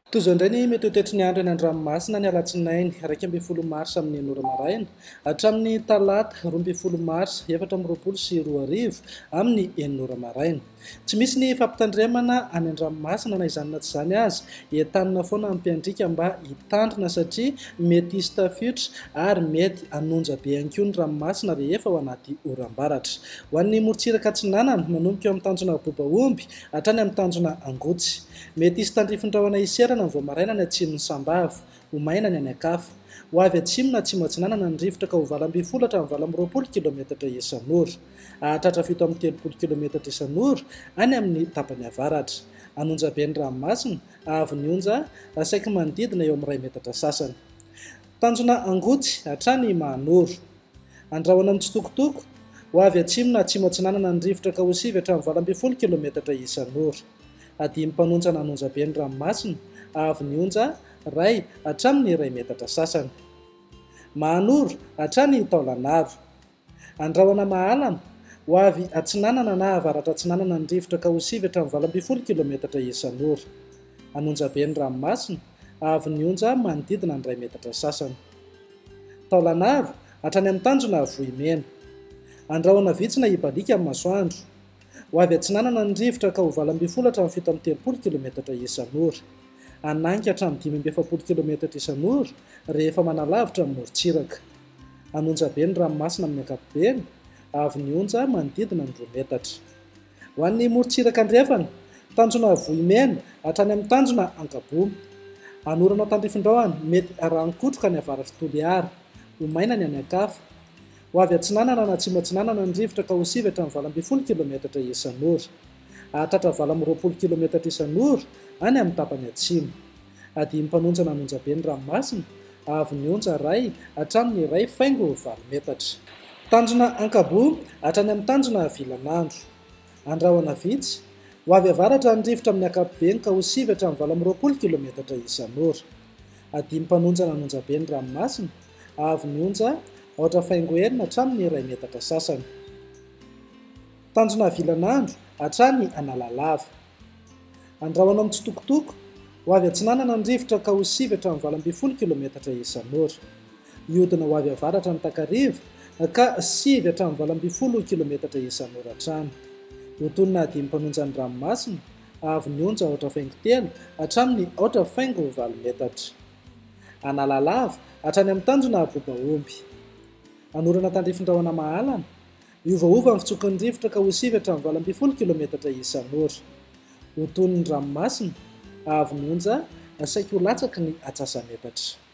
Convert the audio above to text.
Toy indray ny mety ho toetry ny andro eny an-dranomasina ny alatsinainy 12 mars amin'ny 9 maraina hatramin'ny talata 12 mars 2024 amin'ny 9 maraina. Tsy misy ny fampitandremana any an-dranomasina na izany na tsy izany azy entanina foana ampiandrika mba hitandrina satria mety hisy tafiotra ary mety hanonja be ihany koa ny ranomasina rehefa ao anaty oram-baratra. Ho an'ny morontsiraka Atsinanana manomboka eo amin'ny tanjona Bobaomby hatrany amin'ny tanjona Angotsy. Mety hisy tandrifin-drahona iserana ny Voamaraina ny atsimon'ny Sambava, ho maina ny anakafa. Ho avy atsimo na atsimo Atsinanana ny rivotra ka ho 20 hatramin'ny 20 kilometatra isan'ora. Hahatratra 7 kilometatra isan'ora any amin'ny tapany avaratra. Hanonja be ny ranomasina, avy ny onja saika manodidina eo amin'ny 1 metatra sasany. Tanjona Angotsy hatrany Mahanoro. Andrahoana amin'ny tsitokotoko, ho avy atsimo na atsimo Atsinanana ny rivotra ka ho 7 hatramin'ny 20 kilometatra isan'ora. Adimy mpanonja nanonja be ny ranomasina, avy ny onja ray hatramin'ny 1 metatra sasany. Mahanoro hatrany Taolagnaro. Andrahoana Mahalana, ho avy Atsinanana na avaratra Atsinanana ny rivotra ka ho 7 hatramin'ny 20 kilometatra isan'ora. Hanonja be ny ranomasina, avy ny onja manodidina ny 1 metatra sasany. Taolagnaro hatrany amin'ny tanjona Vohimena. Andrahoana vitsy na Ibalika amin'ny masoandro. Ho avy Atsinanana ny rivotra ka ho 20 hatramin'ny 17 kilometatra isan'ora. Ananika hatramin'ny 70 kilometatra isan'ora rehefa manalavitra amin'ny morontsiraka. Hanonja be ny ranomasina amin'ny ankapobeny, avy ny onja manodidina ny 2 metatra. Ho an'ny morontsiraka andrefana, tanjona Vohimena hatrany amin'ny tanjona Ankabo. Hanorana tandrifin-drahona mety haranikotroka ny avaratra Toliara, ho maina ny anakafa. Ho avy Atsinanana na atsimo Atsinanana ny rivotra ka ho 7 hatramin'ny 20 kilometatra isan'ora. Hahatratra 20 kilometatra isan'ora any amin'ny tapany atsimo. Adimy mpanonja nanonja be ny ranomasina, avy ny onja ray hatramin'ny 1,4 metatra. Tanjona Ankabo hatrany amin'ny tanjona Vilanandro. Andrahoana vitsy, ho avy avaratra ny rivotra amin'ny ankapobeny ka ho 7 hatramin'ny 20 kilometatra isan'ora. Adimy mpanonja nanonja be ny ranomasina, avy ny onja ohatra faingo enina hatramin'ny 1 metatra sasany. Tanjona Vilanandro hatrany Analalava. Andrahoana amin'ny tsitokotoko, ho avy Atsinanana ny rivotra ka ho 7 hatramin'ny 20 kilometatra isan'ora. Ihodina ho avy avaratra ny Takariva ka 7 hatramin'ny 20 kilometatra isan'ora hatrany. Hotonina adimy mpanonja ny ranomasina, avy ny onja ohatra faingo telo hatramin'ny ohatra faingo 9 metatra. Analalava hatrany amin'ny tanjona Bobaomby. Hanorana tandrifin-drahona Mahalana, iovaova amin'ny fitsokon'ny rivotra ka ho 7 hatramin'ny 20 kilometatra isan'ora. Hotoniny ranomasina, avy ny onja saika ho latsaky ny 100 metatra.